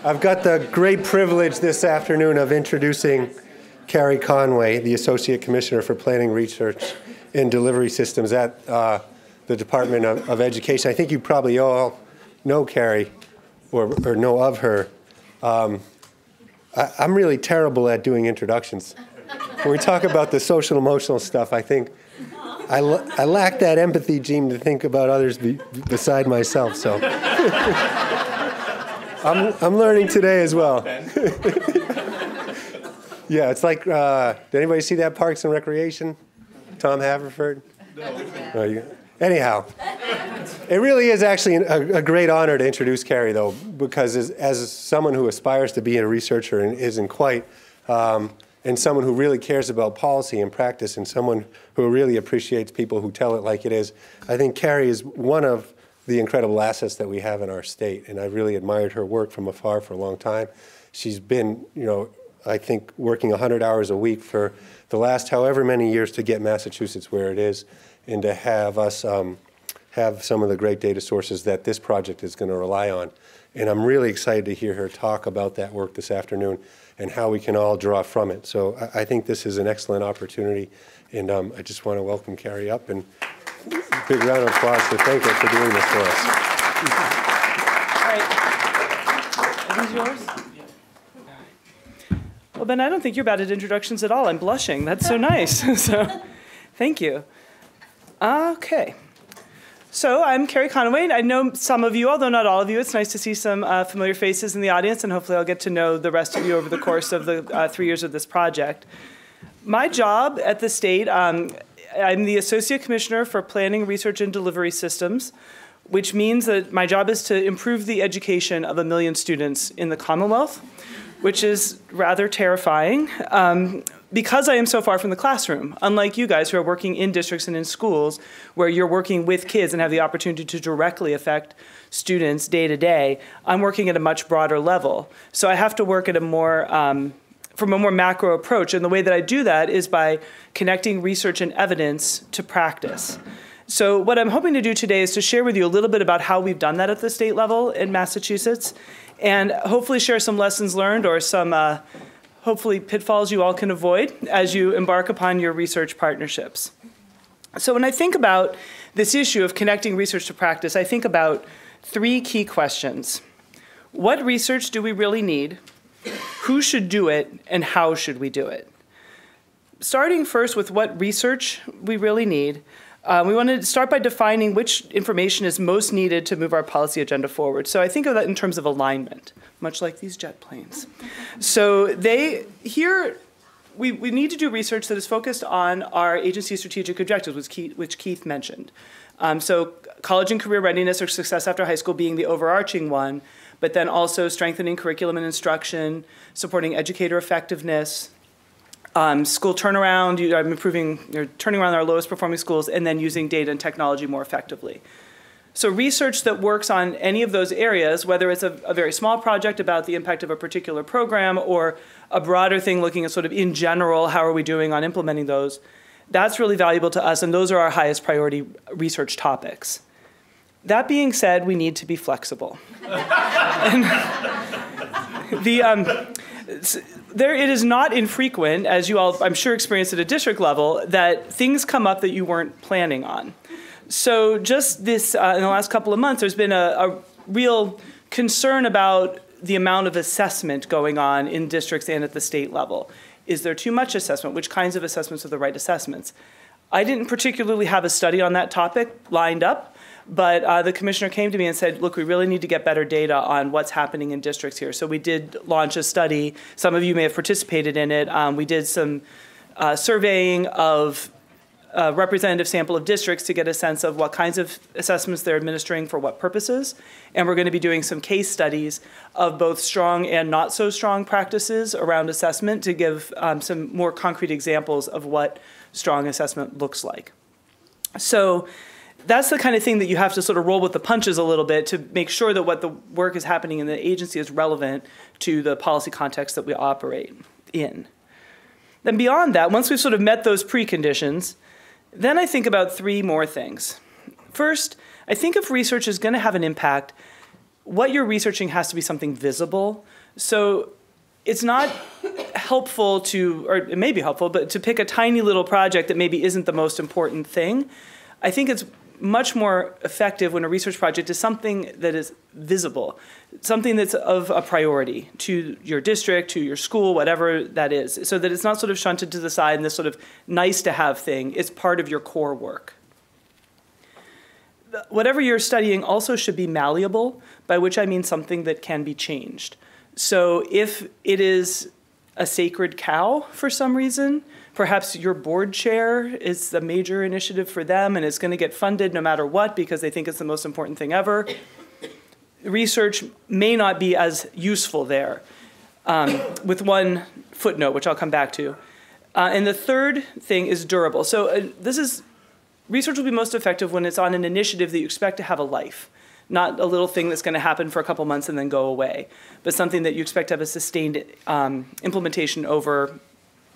I've got the great privilege this afternoon of introducing Carrie Conway, the Associate Commissioner for Planning, Research, and Delivery Systems at the Department of Education. I think you probably all know Carrie or know of her. I'm really terrible at doing introductions. When we talk about the social emotional stuff, I think I lack that empathy gene to think about others beside myself. So I'm learning today as well. Yeah, it's like, did anybody see that Parks and Recreation? Tom Haverford? No. Anyhow, it really is actually a great honor to introduce Carrie, though, because as someone who aspires to be a researcher and isn't quite, and someone who really cares about policy and practice, and someone who really appreciates people who tell it like it is, I think Carrie is one of the incredible assets that we have in our state, and I really admired her work from afar for a long time. She's been, I think, working 100 hours a week for the last however many years to get Massachusetts where it is, and to have us have some of the great data sources that this project is going to rely on. And I'm really excited to hear her talk about that work this afternoon and how we can all draw from it. So I think this is an excellent opportunity, and I just want to welcome Carrie up, and big round of applause to thank her for doing this for us. All right. Are these yours? Well, Ben, I don't think you're bad at introductions at all. I'm blushing. That's so nice. So, thank you. Okay. So I'm Carrie Conaway. I know some of you, although not all of you. It's nice to see some familiar faces in the audience, and hopefully I'll get to know the rest of you over the course of the 3 years of this project. My job at the state, I'm the Associate Commissioner for Planning, Research, and Delivery Systems, which means that my job is to improve the education of 1 million students in the Commonwealth, which is rather terrifying because I am so far from the classroom, unlike you guys who are working in districts and in schools where you're working with kids and have the opportunity to directly affect students day to day. I'm working at a much broader level. So I have to work at a more, from a more macro approach. And the way that I do that is by connecting research and evidence to practice. So what I'm hoping to do today is to share with you a little bit about how we've done that at the state level in Massachusetts, and hopefully share some lessons learned or some hopefully pitfalls you all can avoid as you embark upon your research partnerships. So when I think about this issue of connecting research to practice, I think about 3 key questions. What research do we really need? Who should do it? And how should we do it? Starting first with what research we really need, we want to start by defining which information is most needed to move our policy agenda forward. So I think of that in terms of alignment, much like these jet planes. So we need to do research that is focused on our agency strategic objectives, which Keith mentioned. So college and career readiness or success after high school being the overarching one, but then also strengthening curriculum and instruction, supporting educator effectiveness, school turnaround, turning around our lowest performing schools, and then using data and technology more effectively. So research that works on any of those areas, whether it's a very small project about the impact of a particular program or a broader thing looking at sort of in general, how are we doing on implementing those, that's really valuable to us, and those are our highest priority research topics. That being said, we need to be flexible. It is not infrequent, as you all, I'm sure, experienced at a district level, that things come up that you weren't planning on. So just this, in the last couple of months, there's been a real concern about the amount of assessment going on in districts and at the state level. Is there too much assessment? Which kinds of assessments are the right assessments? I didn't particularly have a study on that topic lined up, but the commissioner came to me and said, look, we really need to get better data on what's happening in districts here. So we did launch a study. Some of you may have participated in it. We did some surveying of a representative sample of districts to get a sense of what kinds of assessments they're administering for what purposes. And we're going to be doing some case studies of both strong and not so strong practices around assessment to give some more concrete examples of what strong assessment looks like. So that's the kind of thing that you have to sort of roll with the punches a little bit to make sure that what the work is happening in the agency is relevant to the policy context that we operate in. Then beyond that, once we've sort of met those preconditions, then I think about 3 more things. First, I think if research is going to have an impact, what you're researching has to be something visible. So it's not helpful to, or it may be helpful, but to pick a tiny little project that maybe isn't the most important thing. I think it's much more effective when a research project is something that is visible, something that's of a priority to your district, to your school, whatever that is, so that it's not sort of shunted to the side and this sort of nice to have thing. It's part of your core work. Whatever you're studying also should be malleable, by which I mean something that can be changed. So if it is a sacred cow for some reason, perhaps your board chair is a major initiative for them and it's going to get funded no matter what because they think it's the most important thing ever. Research may not be as useful there, with one footnote, which I'll come back to. And the third thing is durable. So research will be most effective when it's on an initiative that you expect to have a life, not a little thing that's going to happen for a couple months and then go away, but something that you expect to have a sustained implementation over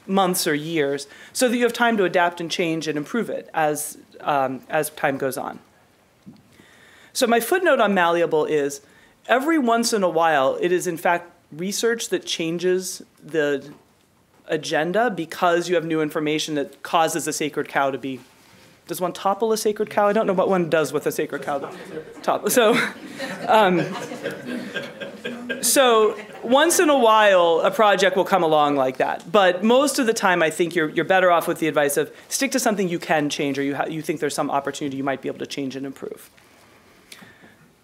months or years, so that you have time to adapt and change and improve it as time goes on. So my footnote on malleable is, every once in a while, it is in fact research that changes the agenda because you have new information that causes a sacred cow to be. Does one topple a sacred cow? I don't know what one does with a sacred cow. So once in a while, a project will come along like that. But most of the time, I think you're better off with the advice of stick to something you can change, or you think there's some opportunity you might be able to change and improve.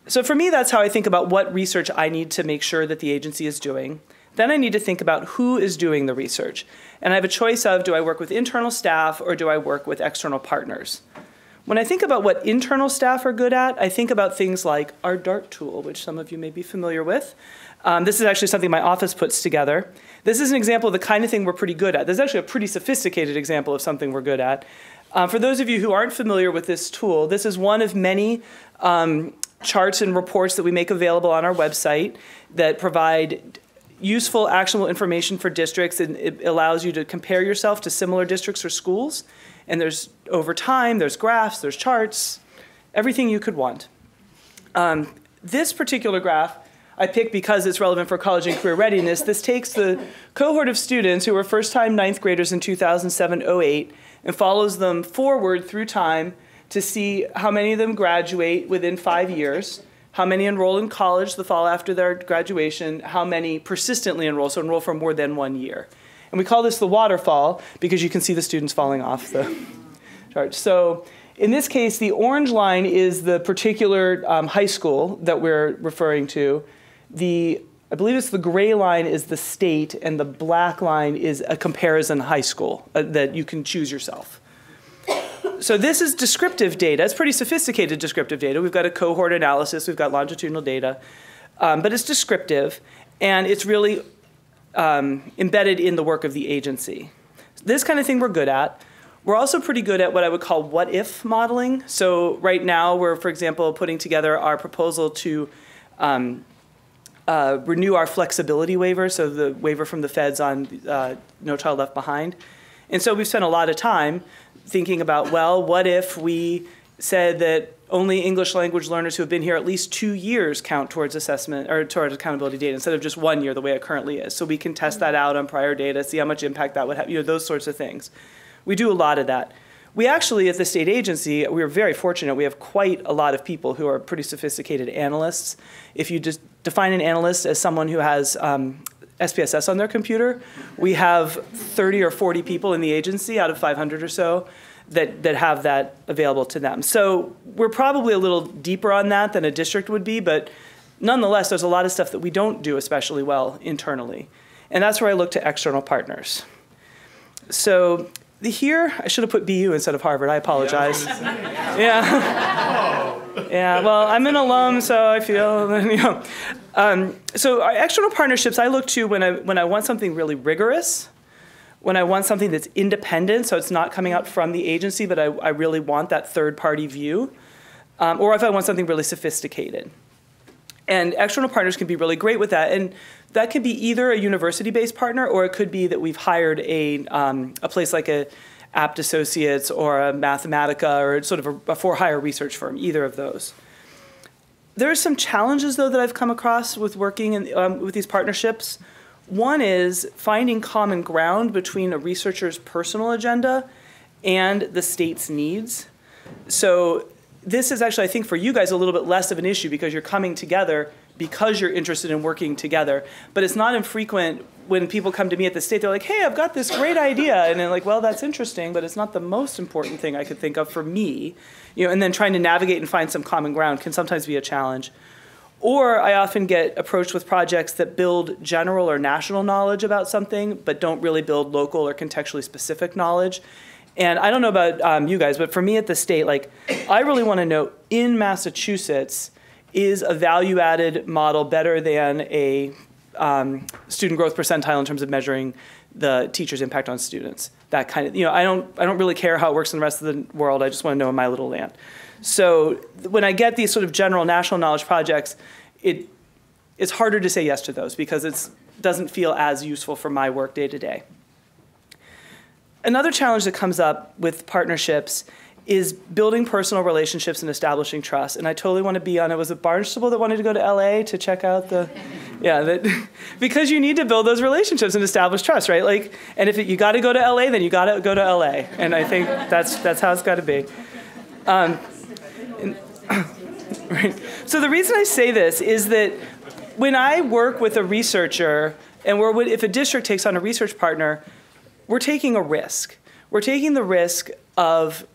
So for me, that's how I think about what research I need to make sure that the agency is doing. Then I need to think about who is doing the research. And I have a choice of, do I work with internal staff or do I work with external partners? When I think about what internal staff are good at, I think about things like our DART tool, which some of you may be familiar with. This is actually something my office puts together. This is an example of the kind of thing we're pretty good at. This is actually a pretty sophisticated example of something we're good at. For those of you who aren't familiar with this tool, this is one of many charts and reports that we make available on our website that provide useful, actionable information for districts, and it allows you to compare yourself to similar districts or schools. And there's, over time, there's graphs, there's charts, everything you could want. This particular graph I picked because it's relevant for college and career readiness. This takes the cohort of students who were first-time ninth graders in 2007-08 and follows them forward through time to see how many of them graduate within 5 years, how many enroll in college the fall after their graduation, how many persistently enroll, so enroll for more than 1 year. And we call this the waterfall because you can see the students falling off the chart. So in this case, the orange line is the particular high school that we're referring to. I believe it's the gray line is the state, and the black line is a comparison high school that you can choose yourself. So this is descriptive data. It's pretty sophisticated descriptive data. We've got a cohort analysis. We've got longitudinal data. But it's descriptive, and it's really embedded in the work of the agency. This kind of thing we're good at. We're also pretty good at what I would call what-if modeling. So right now we're, for example, putting together our proposal to renew our flexibility waiver, so the waiver from the feds on No Child Left Behind. And so we've spent a lot of time thinking about, well, what if we said that only English language learners who have been here at least 2 years count towards assessment or towards accountability data instead of just 1 year the way it currently is. So we can test that out on prior data, see how much impact that would have, those sorts of things. We do a lot of that. We actually, at the state agency, we're very fortunate. We have quite a lot of people who are pretty sophisticated analysts. If you just define an analyst as someone who has SPSS on their computer, we have 30 or 40 people in the agency out of 500 or so that have that available to them. So we're probably a little deeper on that than a district would be, but nonetheless, there's a lot of stuff that we don't do especially well internally. And that's where I look to external partners. So here, I should have put BU instead of Harvard. I apologize. Yeah. Yeah, well, I'm an alum, so I feel, So our external partnerships I look to when I want something really rigorous, when I want something that's independent, so it's not coming out from the agency, but I really want that third-party view, or if I want something really sophisticated. And external partners can be really great with that. And that could be either a university-based partner, or it could be that we've hired a place like a Apt Associates or a Mathematica or sort of a for-hire research firm, either of those. There are some challenges, though, that I've come across with working with these partnerships. One is finding common ground between a researcher's personal agenda and the state's needs. So this is actually, I think, for you guys a little bit less of an issue because you're coming together because you're interested in working together. But it's not infrequent when people come to me at the state, they're like, hey, I've got this great idea. And they're like, well, that's interesting, but it's not the most important thing I could think of for me. And then trying to navigate and find some common ground can sometimes be a challenge. Or I often get approached with projects that build general or national knowledge about something, but don't really build local or contextually specific knowledge. And I don't know about you guys, but for me at the state, like, I really want to know, in Massachusetts, is a value-added model better than a student growth percentile in terms of measuring the teacher's impact on students? That kind of, I don't really care how it works in the rest of the world. I just want to know in my little land. So when I get these sort of general national knowledge projects, it's harder to say yes to those because it doesn't feel as useful for my work day to day. Another challenge that comes up with partnerships is building personal relationships and establishing trust. And I totally want to be on it. Was it Barnstable that wanted to go to LA to check out the, because you need to build those relationships and establish trust, right? Like, and if you got to go to LA, then you got to go to LA. And I think that's how it's got to be. Right. So the reason I say this is that when I work with a researcher, and if a district takes on a research partner, we're taking a risk. We're taking the risk of,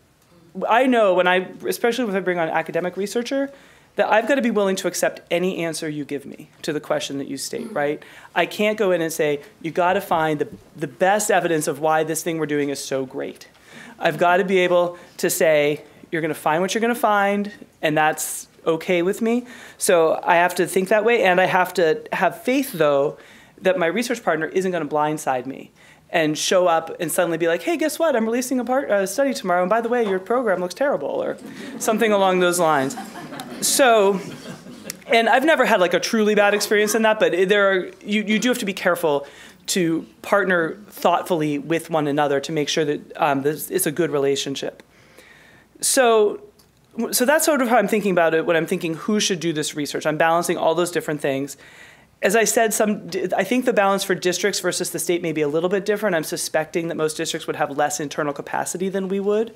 I know especially when I bring on an academic researcher, that I've got to be willing to accept any answer you give me to the question that you state, right? I can't go in and say, you got to find the best evidence of why this thing we're doing is so great. I've got to be able to say, you're going to find what you're going to find, and that's okay with me. So I have to think that way, and I have to have faith, though, that my research partner isn't going to blindside me and show up and suddenly be like, hey, guess what? I'm releasing a study tomorrow, and by the way, your program looks terrible, or something along those lines. So, and I've never had like a truly bad experience in that, but you do have to be careful to partner thoughtfully with one another to make sure that it's a good relationship. So that's sort of how I'm thinking about it when I'm thinking who should do this research. I'm balancing all those different things. As I said, I think the balance for districts versus the state may be a little bit different. I'm suspecting that most districts would have less internal capacity than we would.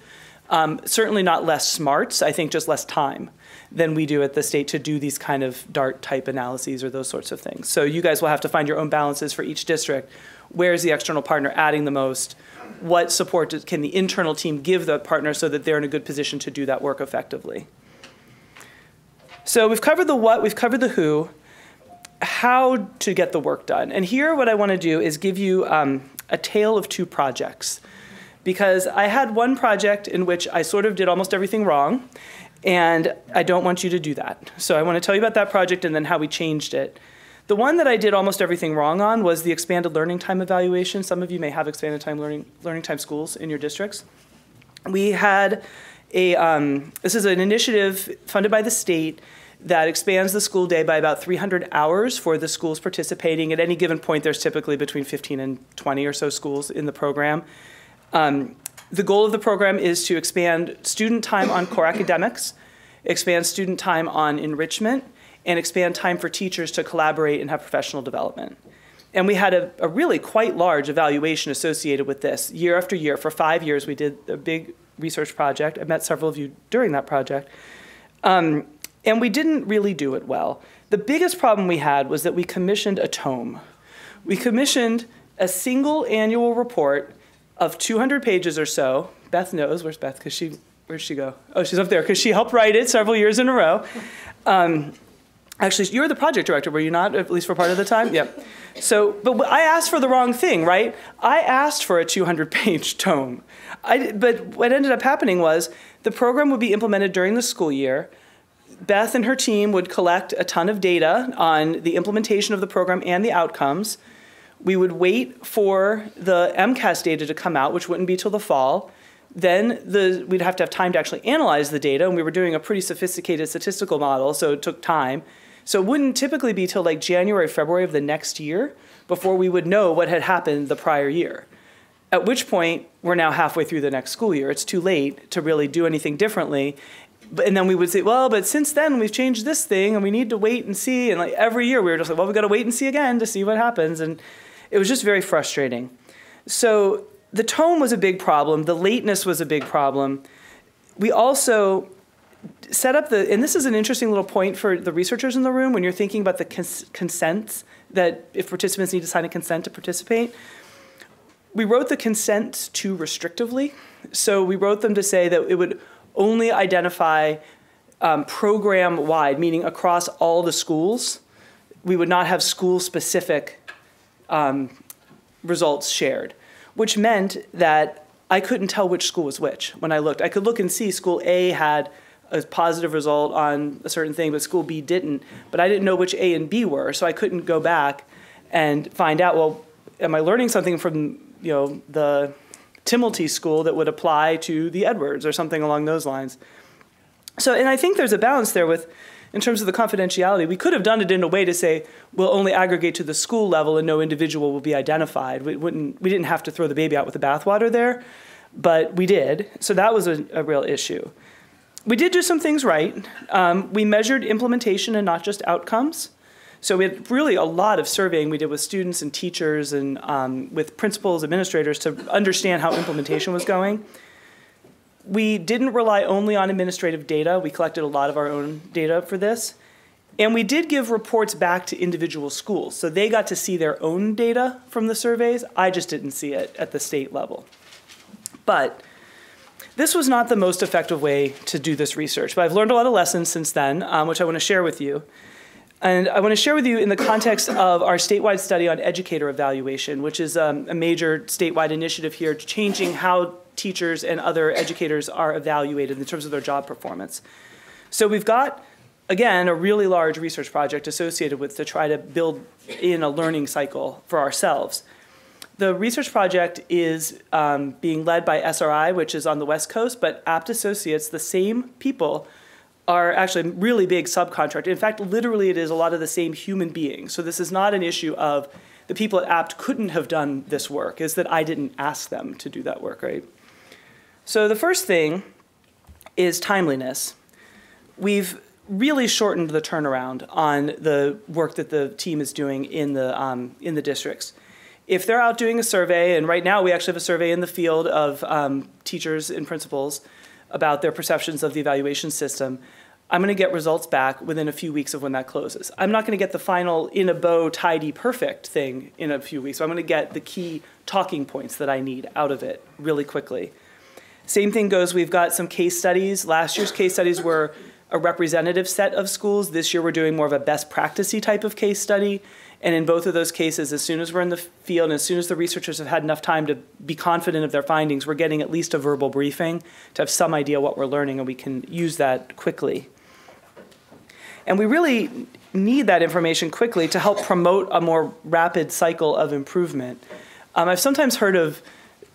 Certainly not less smarts, I think just less time than we do at the state to do these kind of DART type analyses or those sorts of things. So you guys will have to find your own balances for each district. Where's the external partner adding the most? What support can the internal team give the partner so that they're in a good position to do that work effectively? So we've covered the what, we've covered the who, how to get the work done. And here what I want to do is give you a tale of two projects. Because I had one project in which I sort of did almost everything wrong, and I don't want you to do that. So I want to tell you about that project and then how we changed it. The one that I did almost everything wrong on was the expanded learning time evaluation. Some of you may have expanded time learning time schools in your districts. We had this is an initiative funded by the state that expands the school day by about 300 hours for the schools participating. At any given point, there's typically between 15 and 20 or so schools in the program. The goal of the program is to expand student time on core academics, expand student time on enrichment, and expand time for teachers to collaborate and have professional development. And we had a really quite large evaluation associated with this. Year after year, for 5 years, we did a big research project. I met several of you during that project. And we didn't really do it well. The biggest problem we had was that we commissioned a tome. We commissioned a single annual report of 200 pages or so. Beth knows. Where's Beth? Where'd she go? Oh, she's up there, because she helped write it several years in a row. Actually, you were the project director, were you not, at least for part of the time? Yep. So, but I asked for the wrong thing, right? I asked for a 200-page tome. But what ended up happening was the program would be implemented during the school year. Beth and her team would collect a ton of data on the implementation of the program and the outcomes. We would wait for the MCAS data to come out, which wouldn't be till the fall. Then we'd have to have time to actually analyze the data, and we were doing a pretty sophisticated statistical model, so it took time. So it wouldn't typically be till like January, February of the next year before we would know what had happened the prior year. At which point, we're now halfway through the next school year. It's too late to really do anything differently. And then we would say, well, but since then we've changed this thing and we need to wait and see. And like every year we were just like, well, we've got to wait and see again to see what happens. And it was just very frustrating. So the tone was a big problem. The lateness was a big problem. We also set up and this is an interesting little point for the researchers in the room when you're thinking about the consents, that if participants need to sign a consent to participate. We wrote the consent too restrictively. So we wrote them to say that it would only identify program-wide, meaning across all the schools. We would not have school-specific results shared, which meant that I couldn't tell which school was which when I looked. I could look and see school A had a positive result on a certain thing, but school B didn't. But I didn't know which A and B were, so I couldn't go back and find out, well, am I learning something from the Timilty school that would apply to the Edwards or something along those lines? So, and I think there's a balance there in terms of the confidentiality. We could have done it in a way to say, we'll only aggregate to the school level and no individual will be identified. We didn't have to throw the baby out with the bathwater there, but we did. So that was a real issue. We did do some things right. We measured implementation and not just outcomes. So we had really a lot of surveying we did with students and teachers and with principals, administrators to understand how implementation was going. We didn't rely only on administrative data. We collected a lot of our own data for this. And we did give reports back to individual schools. So they got to see their own data from the surveys. I just didn't see it at the state level. But this was not the most effective way to do this research. But I've learned a lot of lessons since then, which I want to share with you. And I want to share with you in the context of our statewide study on educator evaluation, which is a major statewide initiative here, changing how teachers and other educators are evaluated in terms of their job performance. So we've got, again, a really large research project associated with to try to build in a learning cycle for ourselves. The research project is being led by SRI, which is on the West Coast, but Apt Associates, the same people, are actually a really big subcontractor. In fact, literally it is a lot of the same human beings. So this is not an issue of the people at Apt couldn't have done this work, is that I didn't ask them to do that work, right? So the first thing is timeliness. We've really shortened the turnaround on the work that the team is doing in the districts. If they're out doing a survey, and right now we actually have a survey in the field of teachers and principals about their perceptions of the evaluation system, I'm going to get results back within a few weeks of when that closes. I'm not going to get the final in a bow, tidy, perfect thing in a few weeks. So I'm going to get the key talking points that I need out of it really quickly. Same thing goes, we've got some case studies. Last year's case studies were a representative set of schools. This year we're doing more of a best practice-y type of case study. And in both of those cases, as soon as we're in the field and as soon as the researchers have had enough time to be confident of their findings, we're getting at least a verbal briefing to have some idea what we're learning, and we can use that quickly. And we really need that information quickly to help promote a more rapid cycle of improvement. I've sometimes heard of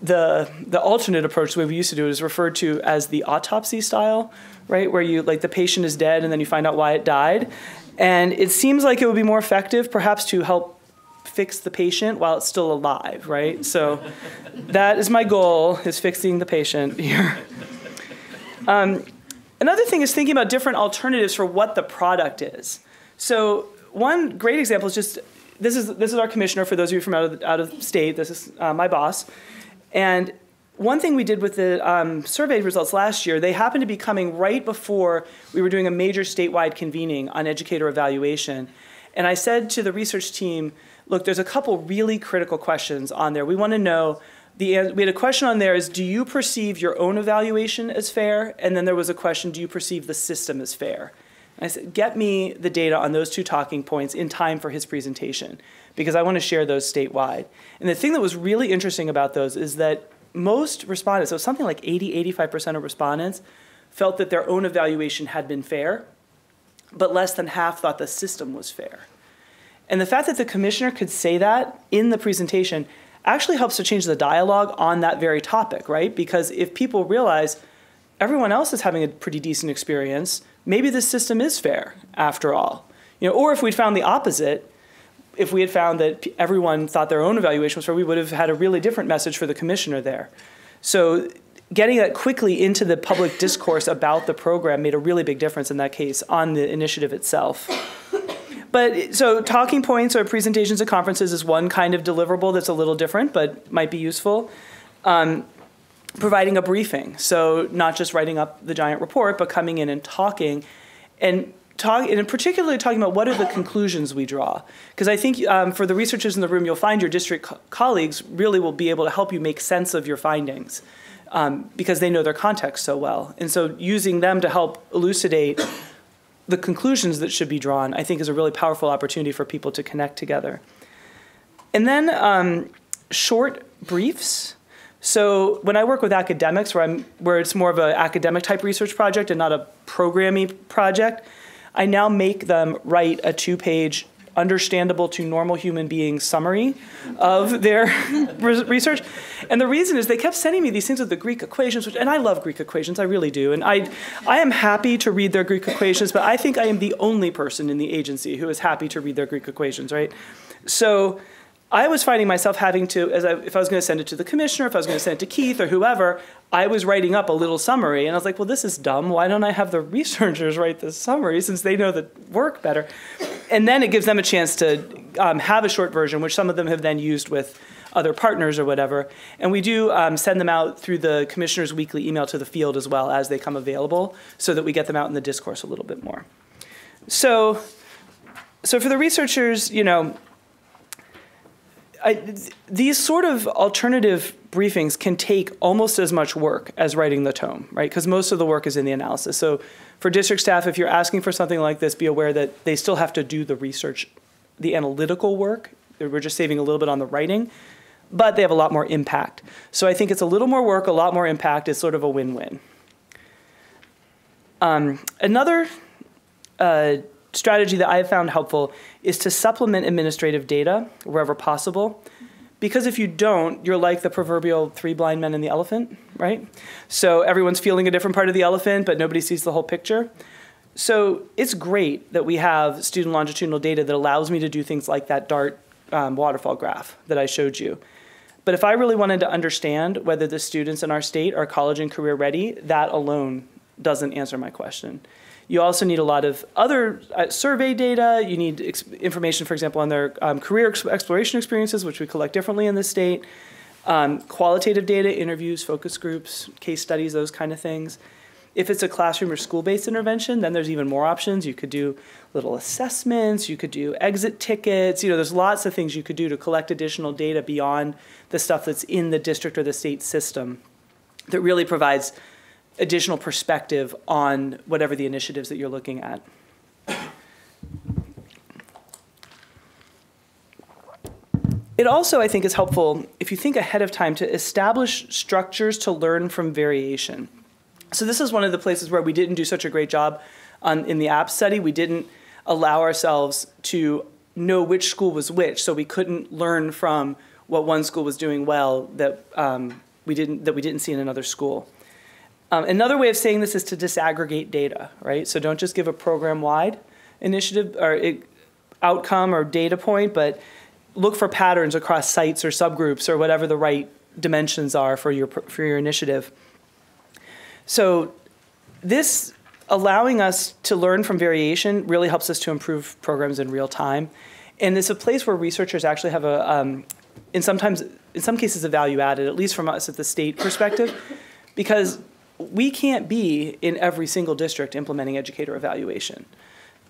the alternate approach, the way we used to do it, is referred to as the autopsy style, right? Where you, like, the patient is dead and then you find out why it died. And it seems like it would be more effective, perhaps, to help fix the patient while it's still alive, right? So that is my goal, is fixing the patient here. Another thing is thinking about different alternatives for what the product is. So one great example is just, this is our commissioner, for those of you from out of state. This is my boss. And one thing we did with the survey results last year, they happened to be coming right before we were doing a major statewide convening on educator evaluation. And I said to the research team, look, there's a couple really critical questions on there. We want to know, we had a question on there is, do you perceive your own evaluation as fair? And then there was a question, do you perceive the system as fair? And I said, get me the data on those two talking points in time for his presentation, because I want to share those statewide. And the thing that was really interesting about those is that most respondents, so something like 85% of respondents, felt that their own evaluation had been fair, but less than half thought the system was fair. And the fact that the commissioner could say that in the presentation actually helps to change the dialogue on that very topic, right? Because if people realize everyone else is having a pretty decent experience, maybe this system is fair after all. Or if we'd found the opposite, if we had found that everyone thought their own evaluation was fair, we would have had a really different message for the commissioner there. So getting that quickly into the public discourse about the program made a really big difference in that case on the initiative itself. But so talking points or presentations at conferences is one kind of deliverable that's a little different, but might be useful. Providing a briefing, so not just writing up the giant report, but coming in and talking, and particularly talking about what are the conclusions we draw. Because I think for the researchers in the room, you'll find your district colleagues really will be able to help you make sense of your findings because they know their context so well. And so using them to help elucidate the conclusions that should be drawn, I think is a really powerful opportunity for people to connect together. And then short briefs. So when I work with academics, where it's more of an academic type research project and not a programmy project, I now make them write a 2-page, understandable to normal human beings summary of their research. And the reason is they kept sending me these things with the Greek equations, and I love Greek equations, I really do. And I am happy to read their Greek equations, but I think I am the only person in the agency who is happy to read their Greek equations, right? So I was finding myself having to, if I was going to send it to the commissioner, if I was going to send it to Keith or whoever, I was writing up a little summary. And I was like, well, this is dumb. Why don't I have the researchers write this summary since they know the work better? And then it gives them a chance to have a short version, which some of them have then used with other partners or whatever. And we do send them out through the commissioner's weekly email to the field as well as they come available so that we get them out in the discourse a little bit more. So for the researchers, you know, these sort of alternative briefings can take almost as much work as writing the tome, right? Because most of the work is in the analysis. So for district staff, if you're asking for something like this, be aware that they still have to do the research, the analytical work. We're just saving a little bit on the writing, but they have a lot more impact. So I think it's a little more work, a lot more impact. It's sort of a win-win. Another strategy that I have found helpful is to supplement administrative data wherever possible. Because if you don't, you're like the proverbial 3 blind men and the elephant, right? So everyone's feeling a different part of the elephant, but nobody sees the whole picture. So it's great that we have student longitudinal data that allows me to do things like that DART waterfall graph that I showed you. But if I really wanted to understand whether the students in our state are college and career ready, that alone doesn't answer my question. You also need a lot of other survey data. You need information, for example, on their career exploration experiences, which we collect differently in this state. Qualitative data, interviews, focus groups, case studies, those kind of things. If it's a classroom or school-based intervention, then there's even more options. You could do little assessments. You could do exit tickets. You know, there's lots of things you could do to collect additional data beyond the stuff that's in the district or the state system that really provides additional perspective on whatever the initiatives that you're looking at. It also, I think, is helpful if you think ahead of time to establish structures to learn from variation. So this is one of the places where we didn't do such a great job in the app study. We didn't allow ourselves to know which school was which, so we couldn't learn from what one school was doing well that we didn't see in another school. Another way of saying this is to disaggregate data, right? So don't just give a program-wide initiative or outcome or data point, but look for patterns across sites or subgroups or whatever the right dimensions are for your initiative. So this allowing us to learn from variation really helps us to improve programs in real time. And it's a place where researchers actually have in some cases, a value added, at least from us at the state perspective, because we can't be in every single district implementing educator evaluation.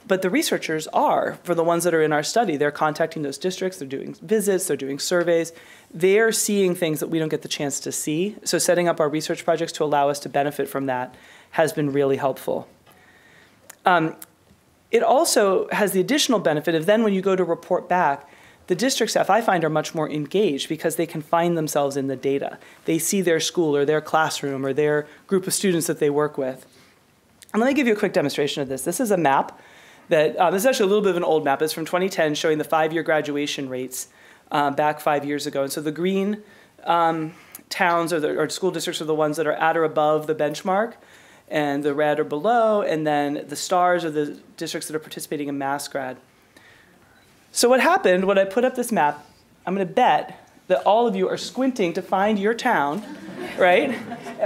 But the researchers are, for the ones that are in our study. They're contacting those districts, they're doing visits, they're doing surveys. They're seeing things that we don't get the chance to see. So setting up our research projects to allow us to benefit from that has been really helpful. It also has the additional benefit of then when you go to report back, the district staff, I find, are much more engaged because they can find themselves in the data. They see their school or their classroom or their group of students that they work with. And let me give you a quick demonstration of this. This is a map that, this is actually a little bit of an old map. It's from 2010 showing the 5-year graduation rates back 5 years ago. And so the green towns or school districts are the ones that are at or above the benchmark, and the red are below, and then the stars are the districts that are participating in MICCR. So what happened when I put up this map, I'm going to bet that all of you are squinting to find your town right?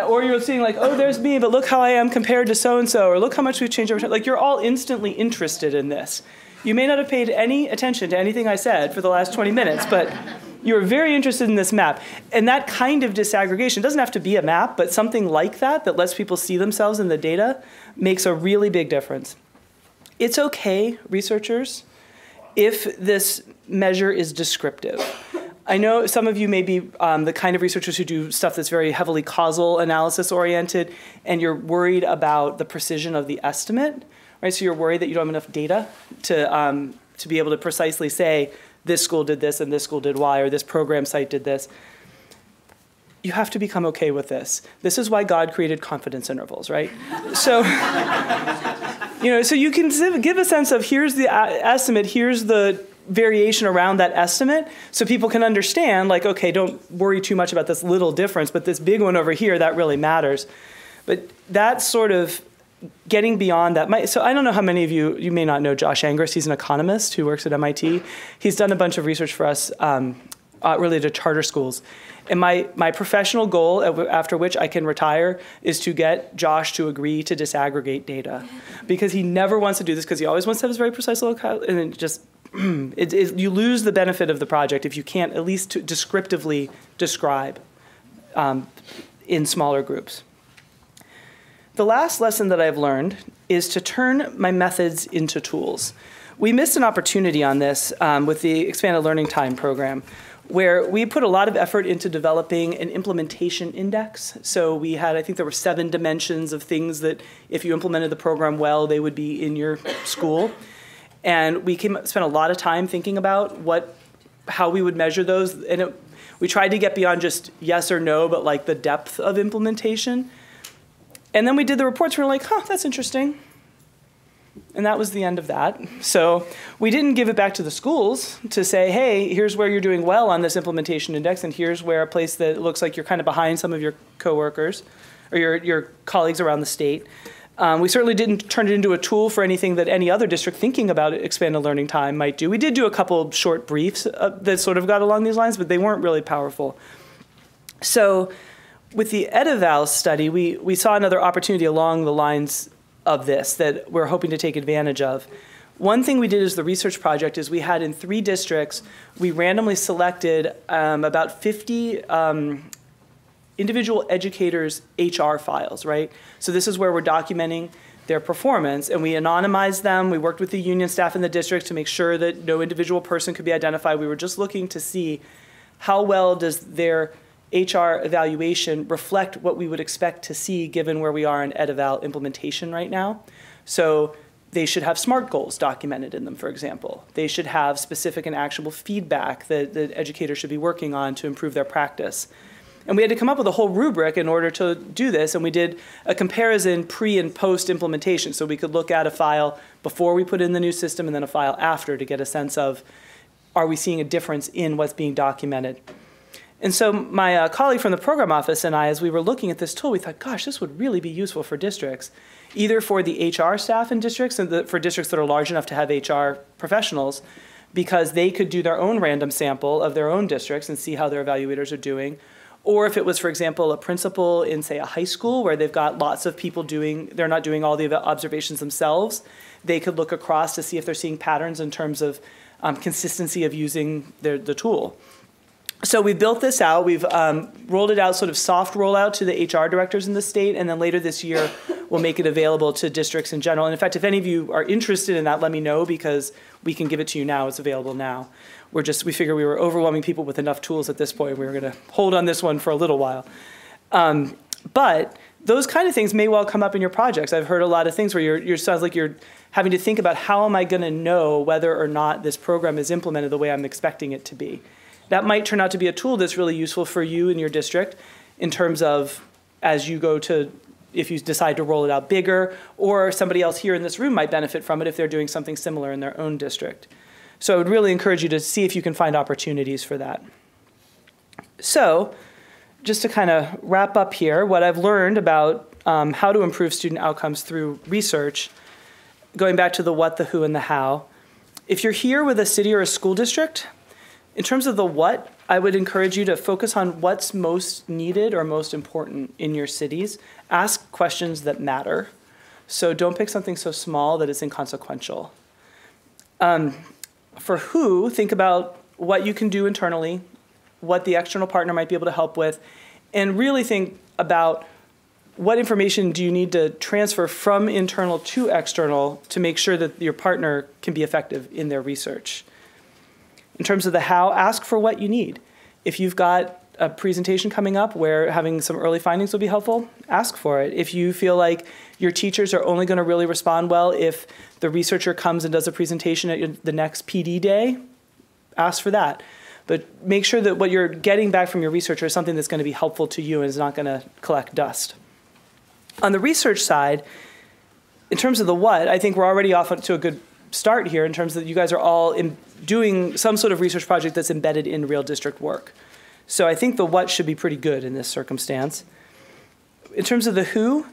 Or you're seeing like, oh, there's me, but look how I am compared to so-and-so, or look how much we've changed over time. Like, you're all instantly interested in this. You may not have paid any attention to anything I said for the last 20 minutes, but you're very interested in this map. And that kind of disaggregation doesn't have to be a map, but something like that that lets people see themselves in the data makes a really big difference. It's okay, researchers, if this measure is descriptive. I know some of you may be the kind of researchers who do stuff that's very heavily causal analysis oriented, and you're worried about the precision of the estimate, right? So you're worried that you don't have enough data to be able to precisely say, this school did this and this school did Y, or this program site did this. You have to become okay with this. This is why God created confidence intervals, right? So, so you can give a sense of here's the estimate, here's the variation around that estimate, so people can understand, like, okay, don't worry too much about this little difference, but this big one over here, that really matters. But that sort of getting beyond that. So I don't know how many of you may not know Josh Angrist. He's an economist who works at MIT. He's done a bunch of research for us related to charter schools. And my professional goal, after which I can retire, is to get Josh to agree to disaggregate data. Because he never wants to do this, because he always wants to have his very precise locale, and it just, you lose the benefit of the project if you can't at least descriptively describe in smaller groups. The last lesson that I've learned is to turn my methods into tools. We missed an opportunity on this with the Expanded Learning Time program, where we put a lot of effort into developing an implementation index. So we had, I think there were 7 dimensions of things that if you implemented the program well, they would be in your school. And we spent a lot of time thinking about how we would measure those. And we tried to get beyond just yes or no, but like the depth of implementation. And then we did the reports, and we were like, that's interesting. And that was the end of that. So we didn't give it back to the schools to say, hey, here's where you're doing well on this implementation index, and here's where a place that looks like you're kind of behind some of your coworkers or your colleagues around the state. We certainly didn't turn it into a tool for anything that any other district thinking about expanded learning time might do. We did do a couple short briefs that sort of got along these lines, but they weren't really powerful. So with the EdEval study, we saw another opportunity along the lines of this that we're hoping to take advantage of. One thing we did as the research project is we had in 3 districts, we randomly selected about 50 individual educators' HR files, right? So this is where we're documenting their performance, and we anonymized them. We worked with the union staff in the district to make sure that no individual person could be identified. We were just looking to see how well does their HR evaluation reflect what we would expect to see given where we are in EdEval implementation right now. So they should have SMART goals documented in them, for example. They should have specific and actionable feedback that the educators should be working on to improve their practice. And we had to come up with a whole rubric in order to do this, and we did a comparison pre and post implementation, so we could look at a file before we put in the new system and then a file after to get a sense of, are we seeing a difference in what's being documented? And so my colleague from the program office and I, as we were looking at this tool, we thought, gosh, this would really be useful for districts, either for the HR staff in districts and for districts that are large enough to have HR professionals, because they could do their own random sample of their own districts and see how their evaluators are doing. Or if it was, for example, a principal in, say, a high school where they've got lots of people they're not doing all the observations themselves, they could look across to see if they're seeing patterns in terms of consistency of using the tool. So we built this out. We've rolled it out, sort of soft rollout to the HR directors in the state, and then later this year we'll make it available to districts in general. And in fact, if any of you are interested in that, let me know, because we can give it to you now. It's available now. We figure we were overwhelming people with enough tools at this point. We were going to hold on this one for a little while. But those kind of things may well come up in your projects. I've heard a lot of things where it sounds like you're having to think about, how am I going to know whether or not this program is implemented the way I'm expecting it to be? That might turn out to be a tool that's really useful for you in your district in terms of as you go to, if you decide to roll it out bigger, or somebody else here in this room might benefit from it if they're doing something similar in their own district. So I would really encourage you to see if you can find opportunities for that. So just to kind of wrap up here, what I've learned about how to improve student outcomes through research, going back to the what, the who, and the how. If you're here with a city or a school district, In terms of the what, I would encourage you to focus on what's most needed or most important in your cities. Ask questions that matter. So don't pick something so small that it's inconsequential. For who, think about what you can do internally, what the external partner might be able to help with, and really think about what information do you need to transfer from internal to external to make sure that your partner can be effective in their research. In terms of the how, ask for what you need. If you've got a presentation coming up where having some early findings will be helpful, ask for it. If you feel like your teachers are only going to really respond well if the researcher comes and does a presentation at the next PD day, ask for that. But make sure that what you're getting back from your researcher is something that's going to be helpful to you and is not going to collect dust. On the research side, in terms of the what, I think we're already off to a good start here in terms that you guys are all doing some sort of research project that's embedded in real district work. So I think the what should be pretty good in this circumstance. In terms of the who,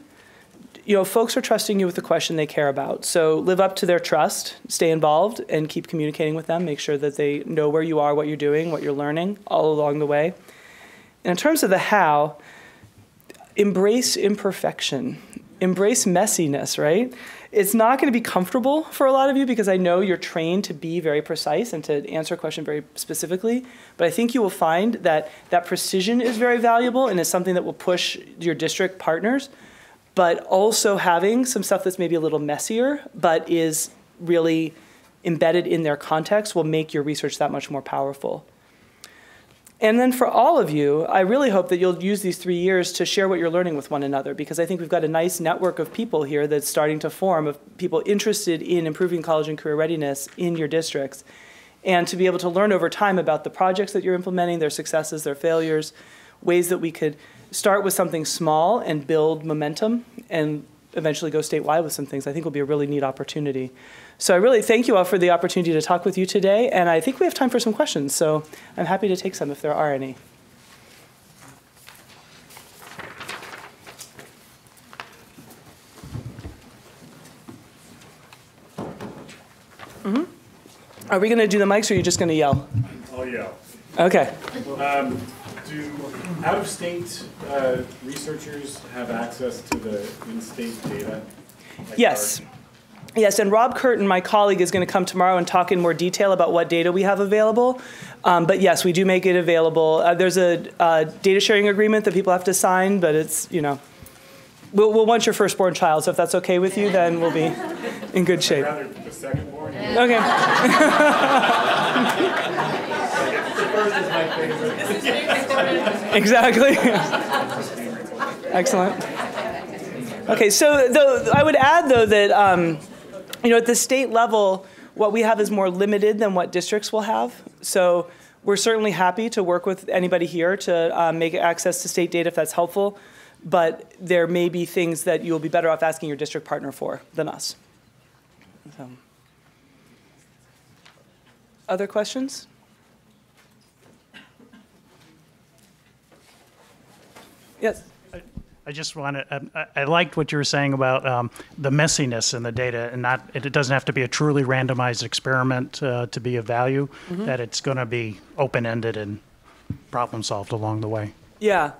folks are trusting you with the question they care about. So live up to their trust, stay involved, and keep communicating with them. Make sure that they know where you are, what you're doing, what you're learning all along the way. And in terms of the how, embrace imperfection. Embrace messiness, right? It's not going to be comfortable for a lot of you because I know you're trained to be very precise and to answer a question very specifically. But I think you will find that that precision is very valuable and is something that will push your district partners. But also having some stuff that's maybe a little messier but is really embedded in their context will make your research that much more powerful. And then for all of you, I really hope that you'll use these 3 years to share what you're learning with one another, because I think we've got a nice network of people here that's starting to form, of people interested in improving college and career readiness in your districts. And to be able to learn over time about the projects that you're implementing, their successes, their failures, ways that we could start with something small and build momentum and eventually go statewide with some things, I think will be a really neat opportunity. So I really thank you all for the opportunity to talk with you today, and I think we have time for some questions, so I'm happy to take some if there are any. Are we going to do the mics, or are you just going to yell? I'll yell. Okay. Do out-of-state researchers have access to the in-state data? Yes. Yes, and Rob Curtin, my colleague, is going to come tomorrow and talk in more detail about what data we have available. But yes, we do make it available. There's a data sharing agreement that people have to sign, but it's, we'll want your firstborn child, so if that's okay with you, then we'll be in good shape. Rather the second-born? Okay. The first is my favorite. Exactly. Excellent. Okay, so I would add, though, that at the state level, what we have is more limited than what districts will have. So we're certainly happy to work with anybody here to make access to state data if that's helpful. But there may be things that you'll be better off asking your district partner for than us. So. Other questions? Yes. I just want to, I liked what you were saying about the messiness in the data, and it doesn't have to be a truly randomized experiment to be of value, that it's going to be open-ended and problem solved along the way. Yeah.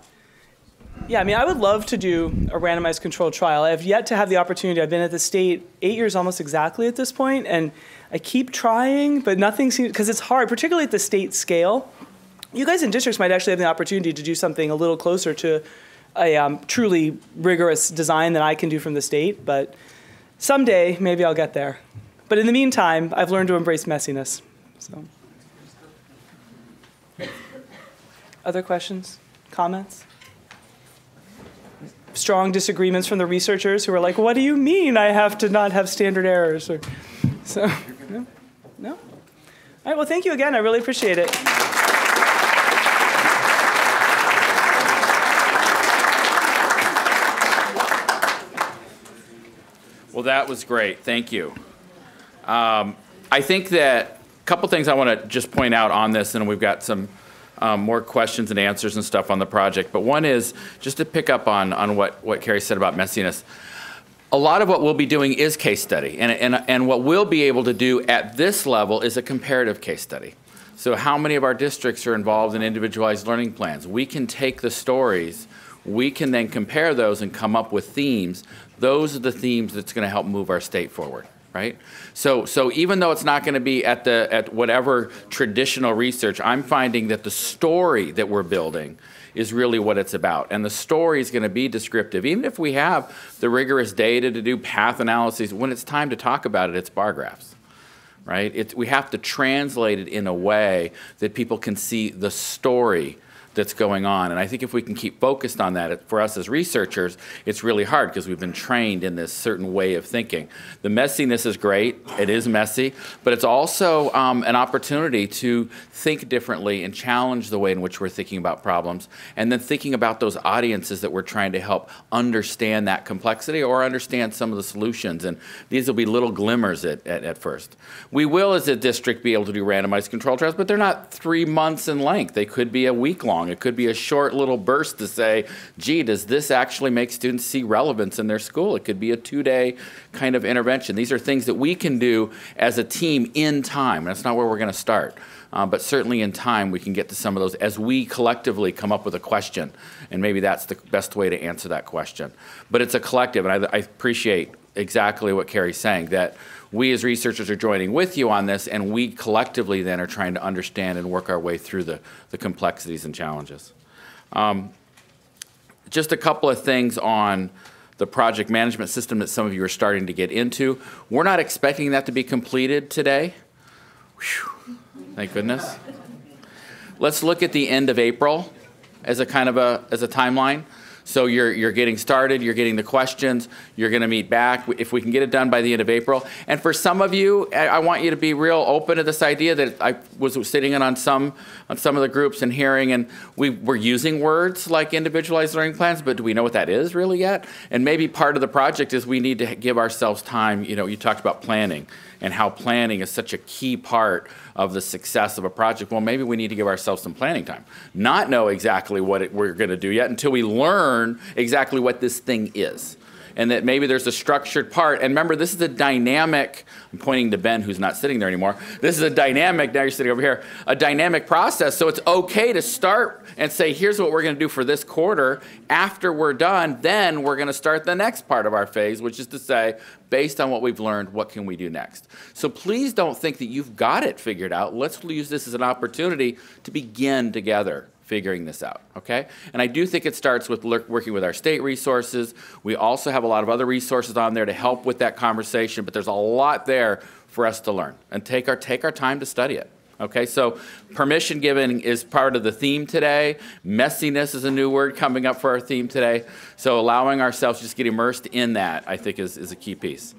Yeah, I mean, I would love to do a randomized controlled trial. I have yet to have the opportunity. I've been at the state 8 years almost exactly at this point, and I keep trying, but nothing seems, because it's hard, particularly at the state scale. You guys in districts might actually have the opportunity to do something a little closer to a truly rigorous design that I can do from the state, but someday maybe I'll get there. But in the meantime, I've learned to embrace messiness. So. Other questions, comments? Strong disagreements from the researchers who are like, what do you mean I have to not have standard errors? Or, so, no? No? All right, well, thank you again. I really appreciate it. Well, that was great. Thank you. I think that a couple things I want to just point out on this, and we've got some more questions and answers and stuff on the project. But one is just to pick up on what Carrie said about messiness. A lot of what we'll be doing is case study. And what we'll be able to do at this level is a comparative case study. So how many of our districts are involved in individualized learning plans? We can take the stories, we can then compare those and come up with themes. Those are the themes that's going to help move our state forward, right? So even though it's not going to be at whatever traditional research, I'm finding that the story that we're building is really what it's about. And the story is going to be descriptive. Even if we have the rigorous data to do path analyses, when it's time to talk about it, it's bar graphs, right? We have to translate it in a way that people can see the story that's going on. And I think if we can keep focused on that, for us as researchers, it's really hard because we've been trained in this certain way of thinking. The messiness is great. It is messy. But it's also an opportunity to think differently and challenge the way in which we're thinking about problems, and then thinking about those audiences that we're trying to help understand that complexity or understand some of the solutions. And these will be little glimmers at first. We will, as a district, be able to do randomized control trials, but they're not 3 months in length. They could be a week long. It could be a short little burst to say, gee, does this actually make students see relevance in their school? It could be a 2-day kind of intervention. These are things that we can do as a team in time. That's not where we're going to start. But certainly in time, we can get to some of those as we collectively come up with a question. And maybe that's the best way to answer that question. But it's a collective, and I appreciate exactly what Carrie's saying, that we as researchers are joining with you on this, and we collectively then are trying to understand and work our way through the complexities and challenges. Just a couple of things on the project management system that some of you are starting to get into. We're not expecting that to be completed today. Whew, thank goodness. Let's look at the end of April as a kind of as a timeline. So you're getting started, you're getting the questions, you're going to meet back, if we can get it done by the end of April. And for some of you, I want you to be real open to this idea that I was sitting in on some of the groups and hearing, and we're using words like individualized learning plans, but do we know what that is really yet? And maybe part of the project is we need to give ourselves time. You know, you talked about planning and how planning is such a key part of the success of a project. Well, maybe we need to give ourselves some planning time. Not know exactly what we're going to do yet until we learn exactly what this thing is. And that maybe there's a structured part. And remember, this is a dynamic, I'm pointing to Ben, who's not sitting there anymore. This is a dynamic, now you're sitting over here, a dynamic process. So it's okay to start and say, here's what we're going to do for this quarter. After we're done, then we're going to start the next part of our phase, which is to say, based on what we've learned, what can we do next? So please don't think that you've got it figured out. Let's use this as an opportunity to begin together figuring this out, okay? And I do think it starts with working with our state resources. We also have a lot of other resources on there to help with that conversation, but there's a lot there for us to learn and take our time to study it, okay? So permission given is part of the theme today. Messiness is a new word coming up for our theme today. So allowing ourselves to just get immersed in that, I think, is a key piece.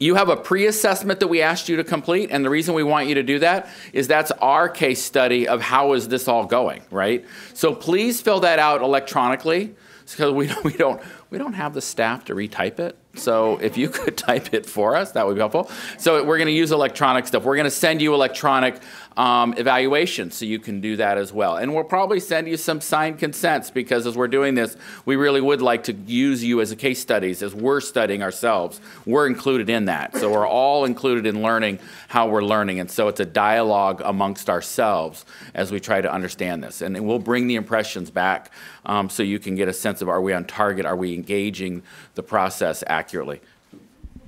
You have a pre-assessment that we asked you to complete, and the reason we want you to do that is that's our case study of how is this all going, right? So please fill that out electronically, because we don't have the staff to retype it. So if you could type it for us, that would be helpful. So we're going to use electronic stuff. We're going to send you electronic evaluations so you can do that as well. And we'll probably send you some signed consents, because as we're doing this, we really would like to use you as a case studies as we're studying ourselves. We're included in that. So we're all included in learning how we're learning. And so it's a dialogue amongst ourselves as we try to understand this. And we'll bring the impressions back so you can get a sense of, are we on target? Are we engaging the process accurately?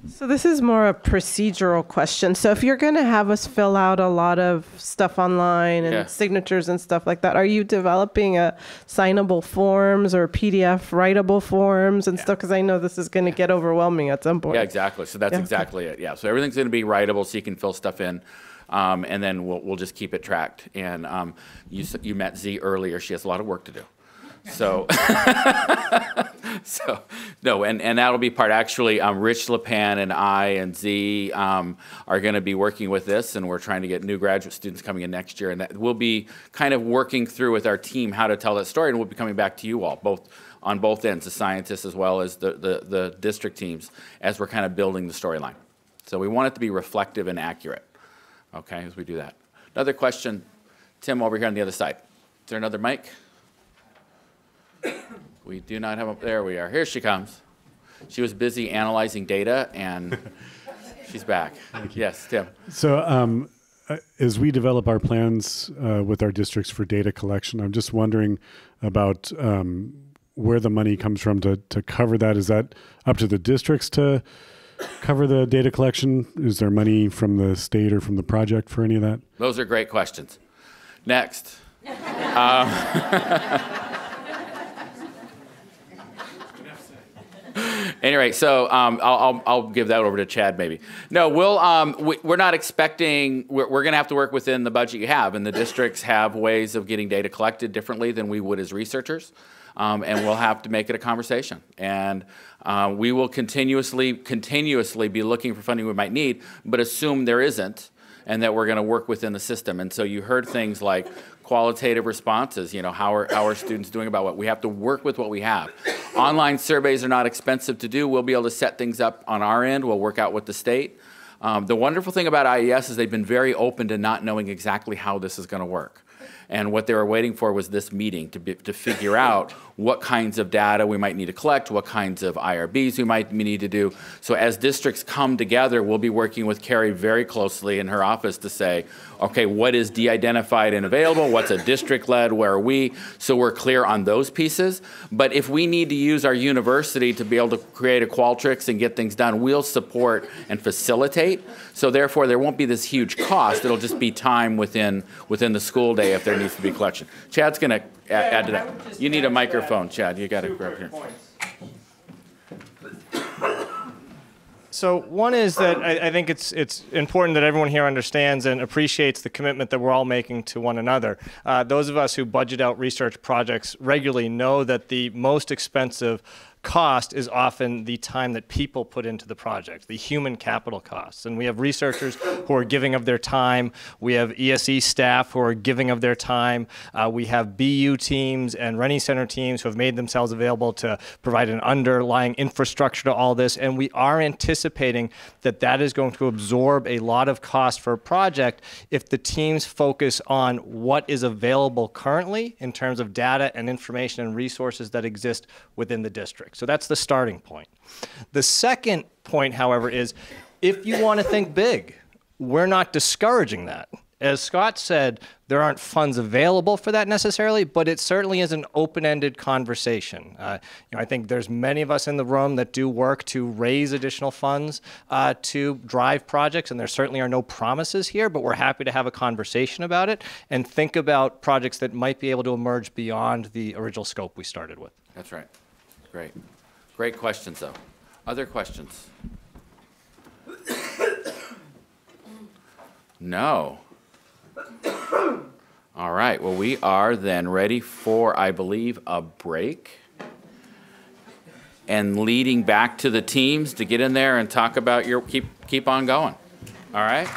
So this is more a procedural question. So if you're going to have us fill out a lot of stuff online and signatures and stuff like that, are you developing a signable forms or PDF writable forms and stuff? Because I know this is going to get overwhelming at some point. Yeah, exactly. So that's exactly it. Yeah. So everything's going to be writable, so you can fill stuff in. And then we'll just keep it tracked. And you met Z earlier. She has a lot of work to do. So, no, and that'll be part. Actually, Rich LePan and I and Z are going to be working with this, and we're trying to get new graduate students coming in next year, and that we'll be kind of working through with our team how to tell that story, and we'll be coming back to you all, on both ends, the scientists as well as the district teams, as we're kind of building the storyline. So we want it to be reflective and accurate, okay, as we do that. Another question, Tim, over here on the other side. Is there another mic? We do not have there we are. Here she comes. She was busy analyzing data, and she's back. Yes, Tim. So as we develop our plans with our districts for data collection, I'm just wondering about where the money comes from to cover that. Is that up to the districts to cover the data collection? Is there money from the state or from the project for any of that? Those are great questions. Next. Anyway, so I'll give that over to Chad maybe. No, we're not expecting, we're going to have to work within the budget you have, and the districts have ways of getting data collected differently than we would as researchers, and we'll have to make it a conversation. And we will continuously be looking for funding we might need, but assume there isn't, and that we're going to work within the system. And so you heard things like qualitative responses, how are students doing about what? We have to work with what we have. Online surveys are not expensive to do. We'll be able to set things up on our end. We'll work out with the state. The wonderful thing about IES is they've been very open to not knowing exactly how this is going to work. And what they were waiting for was this meeting to figure out what kinds of data we might need to collect, what kinds of IRBs we might need to do. So as districts come together, we'll be working with Carrie very closely in her office to say, okay, what is de-identified and available? What's a district-led? Where are we? So we're clear on those pieces. But if we need to use our university to be able to create a Qualtrics and get things done, we'll support and facilitate. So therefore, there won't be this huge cost. It'll just be time within the school day if there needs to be collection. Chad's going to add to that. You need a microphone, Chad. You got to grab here. So one is that I think it's important that everyone here understands and appreciates the commitment that we're all making to one another. Those of us who budget out research projects regularly know that the most expensive cost is often the time that people put into the project, the human capital costs. And we have researchers who are giving of their time. We have ESE staff who are giving of their time. We have BU teams and Rennie Center teams who have made themselves available to provide an underlying infrastructure to all this. And we are anticipating that that is going to absorb a lot of cost for a project if the teams focus on what is available currently in terms of data and information and resources that exist within the district. So that's the starting point. The second point, however, is if you want to think big, we're not discouraging that. As Scott said, there aren't funds available for that necessarily, but it certainly is an open-ended conversation. I think there's many of us in the room that do work to raise additional funds to drive projects, and there certainly are no promises here, but we're happy to have a conversation about it and think about projects that might be able to emerge beyond the original scope we started with. That's right. Great. Great questions, though. Other questions? No. All right. Well, we are then ready for, I believe, a break. And leading back to the teams to get in there and talk about keep on going. All right?